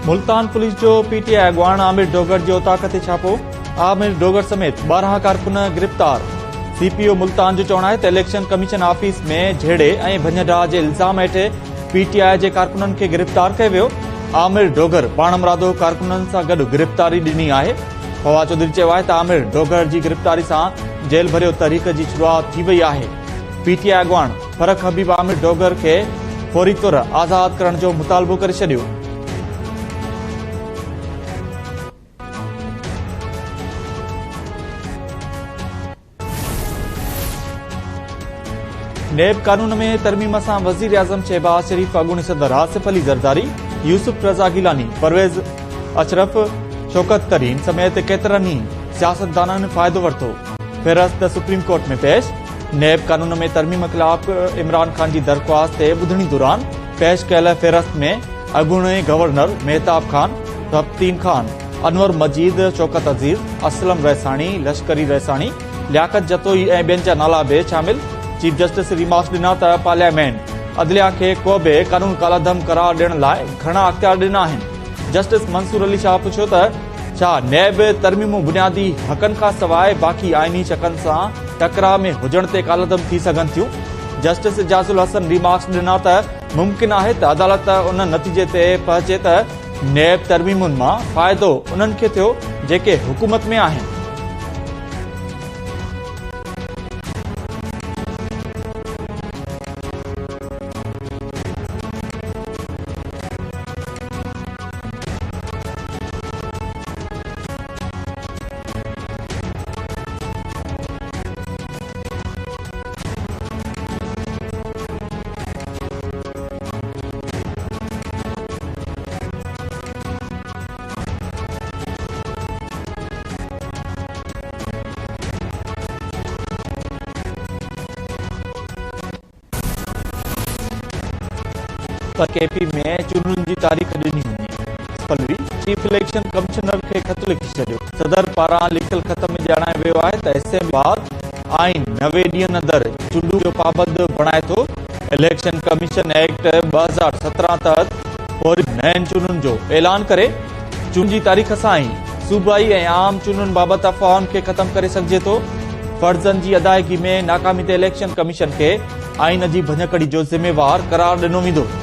Multan police जो PTI अगवान Aamir Dogar जो ताक़त छापो। आमिर डोगर समेत 12 कारकुन गिरफ्तार। सीपीओ मुल्तान जो चवण है इलेक्शन कमीशन ऑफिस में झेड़े ऐं भञडा जे इल्ज़ाम हेठ पीटीआई जे कारकुननि खे गिरफ्तार कयो वियो। आमिर डोगर पाण मुरादो कारकुननि सां गॾु गिरफ्तारी ॾिनी आहे। फवाद चौधरी चयो आहे त आमिर डोगर जी गिरफ्तारी सां जेल भरियो तहरीक जी शुरूआत थी वई आहे। पीटीआई अगवान फरक हबीब आमिर डोगर खे फौरी तौर आज़ाद करण जो मुतालबो करे छॾियो। नेब कानून में तरमीम सां वज़ीर आज़म शहबाज शरीफ, अॻूणी सदर आसिफ अली ज़रदारी, यूसुफ रज़ा गिलानी, परवेज़ अशरफ, शौकत तरीन समेत केतिरनि ई सियासतदाननि फ़ाइदो वरितो। फ़हिरिस्त सुप्रीम कोर्ट में पेश। नेब कानून में तरमीम ख़िलाफ़ इमरान ख़ान जी दरख़्वास्त ते ॿुधणी दौरान पेश कयल फ़हिरिस्त में अॻूणे गवर्नर मेहताब खान, तब्तीन खान, अनवर मजीद, शौकत अज़ीज़, असलम रैसाणी, लश्करी रैसाणी, लियाकत जतोई ऐं ॿियनि जा नाला बि शामिल। चीफ जस्टिस रिमार्क्स ॾिना त पार्लियामेंट अदलिया खे को बि कानून कालाधम करार ॾियण लाइ घणा अख़्तियार ॾिना आहिनि। जस्टिस मंसूर अली शाह पुछियो त छा नेब तरमीमूं बुनियादी हक़नि खां सवाइ बाक़ी आइनी शकनि सां टकराव में हुजण ते कालाधम थी सघनि थियूं। जस्टिस इजाज़ुल हसन रिमार्क्स ॾिना त मुमकिन आहे त अदालत उन नतीजे ते पहुचे त नेब तरमीमुनि मां फ़ाइदो उन्हनि खे थियो जेके हुकूमत में आहिनि। पर केपी में चूंडुनि जी तारीख़ ॾिनी हुई। पलवी चीफ इलेक्शन कमिश्नर खे ख़त लिखी छॾियो। सदर पारां लिखियल ख़त में ॼाणायो वियो आहे त इस्तेमाल आइन 90 ॾींहनि अंदरि चूंडू जो पाबंद बणाए थो। इलेक्शन कमीशन एक्ट 2017 तहत वरी नयनि चूंडुनि जो ऐलान करे चूंड जी तारीख़ सां ई सूबाई ऐं आम चूंडुनि बाबति अफ़वाहुनि खे ख़तमु करे सघिजे थो। फर्ज़नि जी अदायगी में नाकामी ते इलेक्शन कमीशन खे आइन जी भञकड़ी जो ज़िम्मेवार करार ॾिनो वेंदो।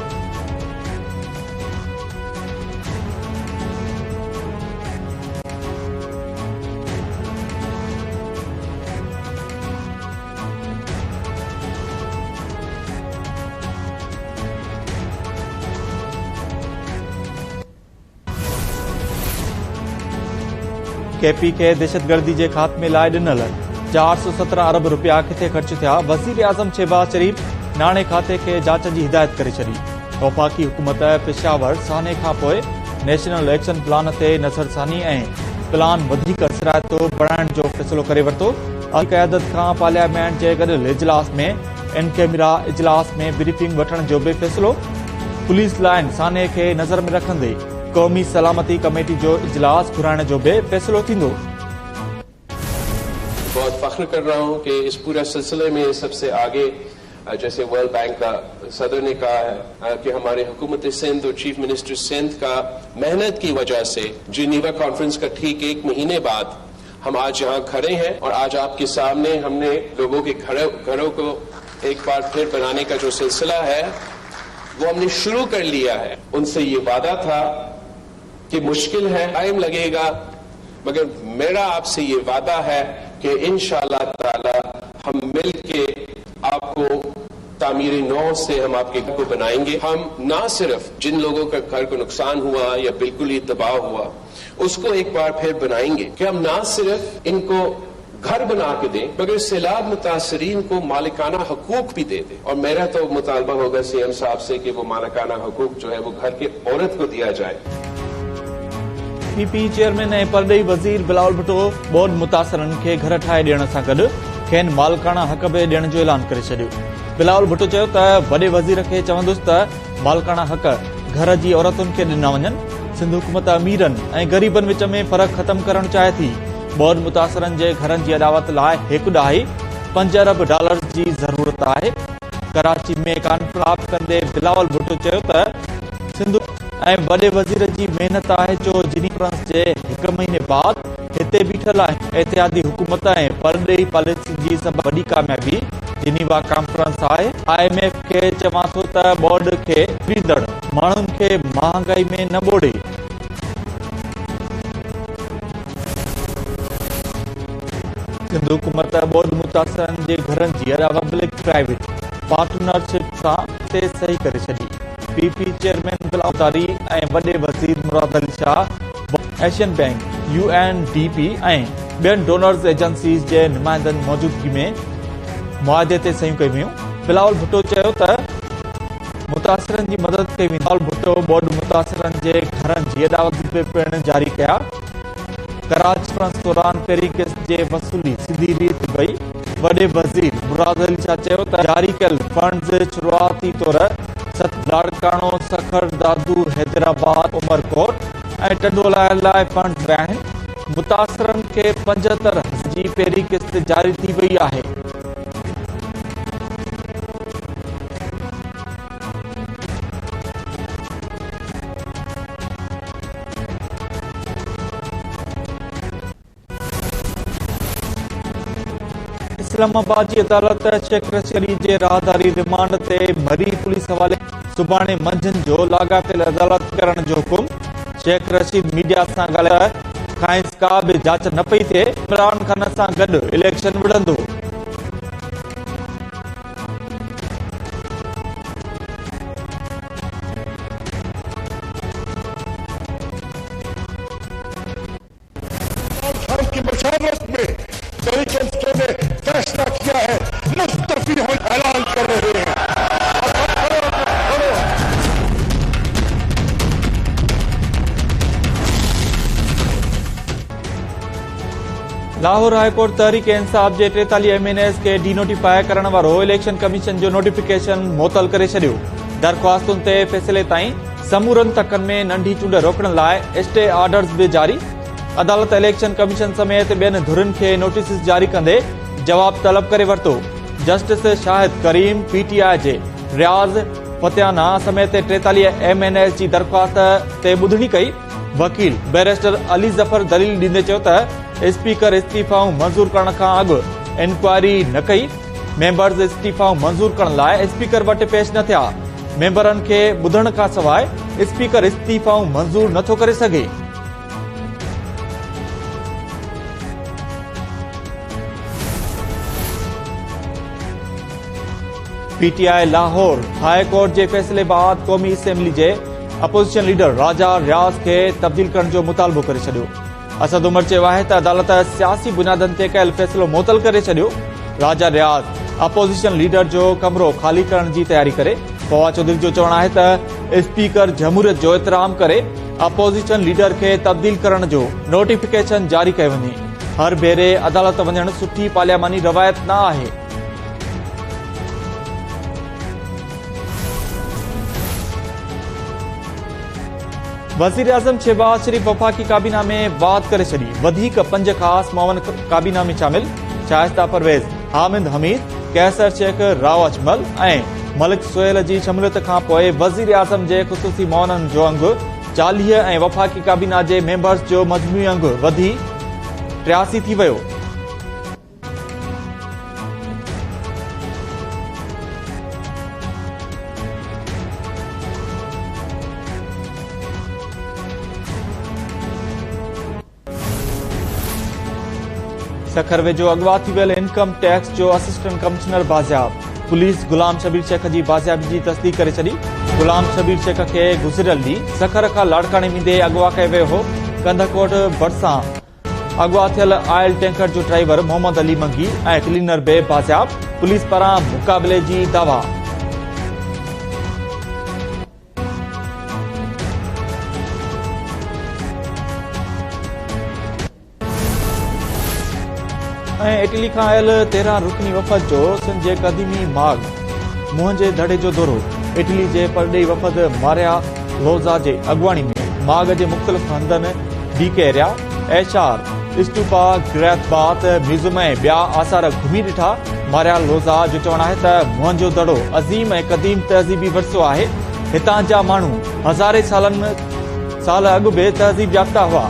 केपी के दहशतगर्दी के खात्मे लाइ ॾिनल 417 अरब रुपया किथे ख़र्च थिया। वज़ीर आज़म शहबाज शरीफ नाणे खाते के जांच की हिदायत करे छॾी। वफ़ाक़ी हुकूमत पेशावर साने खां पोइ नेशनल एक्शन प्लान ते नज़रसानी ऐं प्लान वधीक सिरायतो बणाइण जो फ़ैसिलो करे वरितो। क़यादत खां पार्लियामेंट जे गॾियल इजलास में इन कैमरा इजलास में ब्रीफिंग वठण जो भी फ़ैसिलो। पुलिस लाइन साने के नज़र में रखंदे कौमी सलामती कमेटी जो इजलास घुराइण जो भी फैसलो थींदो। बहुत फख्र कर रहा हूं कि इस पूरे सिलसिले में सबसे आगे जैसे वर्ल्ड बैंक का सदर ने कहा है कि हमारे हुकूमत सिंध और चीफ मिनिस्टर सिंध का मेहनत की वजह से जिनीवा कॉन्फ्रेंस का ठीक 1 महीने बाद हम आज यहाँ खड़े हैं और आज आपके सामने हमने लोगों के घरों को एक बार फिर बनाने का जो सिलसिला है वो हमने शुरू कर लिया है। उनसे ये वादा था कि मुश्किल है, टाइम लगेगा, मगर मेरा आपसे ये वादा है कि इंशाअल्लाह ताला हम मिल के आपको तामीर नौ से हम आपके घर को बनाएंगे। हम ना सिर्फ जिन लोगों का घर को नुकसान हुआ या बिल्कुल ही तबाह हुआ उसको एक बार फिर बनाएंगे कि हम ना सिर्फ इनको घर बना के दें मगर सैलाब मुतासरीन को मालिकाना हकूक भी दे दें। और मेरा तो मुतालबा होगा सीएम साहब से कि वो मालिकाना हकूक जो है वो घर के औरत को दिया जाए। पीपी चेयरमैन ऐं परॾेही वज़ीर बिलावल भुट्टो ॿोॾि मुतासिरनि खे घर ठाहे ॾियण सां गॾु खेनि मालिकाना हक़ बि ॾियण जो ऐलान करे छॾियो। बिलावल भुट्टो चयो त वॾे वज़ीर खे चवंदुसि त मालिकाना हक़ घर जी औरतुनि खे ॾिना वञनि। सिंध हुकूमत अमीरनि ऐं ग़रीबनि विच में फ़र्क़ु ख़तमु करणु चाहे थी। ॿोॾि मुतासिरनि जे घरनि जी अदावत लाइ 1 ॾहाई $5 अरब जी ज़रूरत आहे। कराची में कॉन्फ्रेंस कंदे बिलावल भुट्टो चयो त सिंध ऐं वॾे वज़ीर जी महिनत आहे जो जिनी कॉन्फ्रेंस जे 1 महीने बाद हिते बीठल आहे। एहतियाती हुकूमत ऐं परॾेही पॉलिसी जी सभ वॾी कामयाबी जिनीवा कॉन्फ्रेंस आहे। IMF खे चवां थो त बोर्ड खे ॾींदड़ माण्हुनि खे महांगाई में न ॿोड़े। सिंध हुकूमत बोर्ड मुतासिरनि जे घरनि जी पब्लिक प्राइवेट पार्टनरशिप सां ते सही करे छॾी। PP चेयरमैन बिलावल भुट्टो ऐं वॾे वज़ीर Murad Ali Shah Asian bank UNDP ऐं ॿियनि डोनर्स एजेंसीज़ जे नुमाइंदनि मौजूदगी में मुआदे ते सहियूं कयूं वियूं। बिलावल भुट्टो चयो त मुतासिरनि जी मदद कई वेंदी। बिलावल भुट्टो बोर्ड मुतासिरनि जे घरनि जी अदावत पिण जारी कया। कराची कॉन्फ्रेंस दौरान पहिरीं किस्त जे वसूली सिधी रीत वई। वॾे वज़ीर मुराद अली शाह चयो त जारी कयल फंड्स शुरूआती तौर लाड़काणो सखर दादू हैदराबाद उमरकोट ऐं टंडोलाइण लाइ फंड्स विया आहिनि। मुतासिरनि खे 75 जी पहिरीं किस्त जारी थी वई आहे। इस्लामाबाद जी अदालत शेख रशीद अली जे राहदारी रिमांड ते मरी पुलिस हवाले सुभाणे मंझंदि जो लाॻापियल अदालत करण जो हुकुम। शेख रशीद मीडिया सां ॻाल्हाए खांसि का बि जांच न पई थिए। इमरान खान सां गॾु इलेक्शन विढ़ंदो। की मशावरत में तरीके ने फैसला किया है, मुस्तफी हम ऐलान कर रहे हैं। लाहौर हाईकोर्ट तहरीक इंसाफ जे 43 MNAs खे डीनोटिफाई करण वारो इलेक्शन कमीशन जो नोटिफिकेशन मुअतल करे छॾियो। दरख़्वास्तुनि ते फ़ैसिले ताईं समूरनि तकनि में नंढी चूंड रोकण लाइ स्टे ऑर्डर्स बि जारी। अदालत इलेक्शन कमीशन समेत ॿियनि धुरियुनि खे नोटिस जारी कंदे जवाब तलब करे वरितो। जस्टिस शाहिद करीम PTI जे रियाज़ फतियाना समेत 43 MNAs जी दरख़्वास्त ते ॿुधणी कई। वकील बैरिस्टर अली ज़फर दलील ॾींदे चयो त स्पीकर इस्तीफ़ाऊं मंज़ूर करण खां अॻु इंक्वायरी न कई। मेंबर्स इस्तीफ़ाऊं मंज़ूर करण लाइ स्पीकर वटि पेश न थिया। मेंबरनि खे ॿुधण खां सवाइ स्पीकर इस्तीफ़ाऊं मंज़ूर नथो करे सघे। PTI लाहौर हाई कोर्ट जे फ़ैसिले बाद क़ौमी असेंबली जे अपोज़िशन लीडर राजा रियाज़ खे तब्दील करण जो मुतालबो करे छॾियो। असद उमर चयो आहे त अदालत सियासी बुनियादनि ते कयल फ़ैसिलो मुअतल करे छॾियो। राजा रियाज़ अपोज़िशन लीडर जो कमरो ख़ाली करण जी तयारी करे। फवाद चौधरी जो चवणु आहे त स्पीकर जमहूरियत जो एतिराम करे अपोज़िशन लीडर खे तब्दील करण जो नोटिफिकेशन जारी कयो वञे। हर भेरे अदालत वञणु सुठी पार्लियामानी रवायत न आहे। वज़ीर आज़म शहबाज शरीफ वफ़ाक़ी काबीना में वाद करे छॾी। वधीक 5 ख़ासि मुआवन काबीना में शामिल शाइस्ता परवेज़, हामिद हमीद, कैसर शेख, राव अजमल ऐं मलिक सोहेल जी शमूलियत खां पोइ वज़ीर आज़म जे ख़ुसूसी मुआवननि जो अंगु 40 ऐं वफ़ाक़ी काबीना जे मेंबर्स जो मजमूई अंगु वधी 83 थी वियो। सखर वेझो अगवा थी वियल इनकम टैक्स जो असिस्टेंट कमिश्नर बाज़ियाब। पुलिस गुलाम शबीर शेख जी बाज़ियाबी जी तस्दीक करे छॾी। गुलाम शबीर शेख खे गुज़िरियल ॾींहुं सखर खां लाड़काणे वेंदे अगवा कयो वियो हो। कंधकोट भरिसां अगवा थियल ऑयल टैंकर जो ड्राइवर मोहम्मद अली मंगी ऐं क्लीनर बि बाज़ियाब। पुलिस पारां मुक़ाबले जी दावा। इटली खां आयल 13 रुकनी वफ़द जो सिंध जे क़दीमी माग मुंहं जे दड़े जो दौरो। इटली जे परॾेही वफ़द मारिया लोज़ा जे अॻुवाणी में माग जे मुख़्तलिफ़ हंधनि बीके एरिया, एशार, स्टूपा, ग्रैथ बाथ, म्यूज़ियम ऐं ॿिया आसार घुमी ॾिठा। मारिया लोज़ा जो चवणु आहे त मुंहं जो दड़ो अज़ीम ऐं क़दीम तहज़ीबी वरिसो आहे। हितां जा माण्हू हज़ारे साल अॻु बि तहज़ीब याफ़्ता हुआ।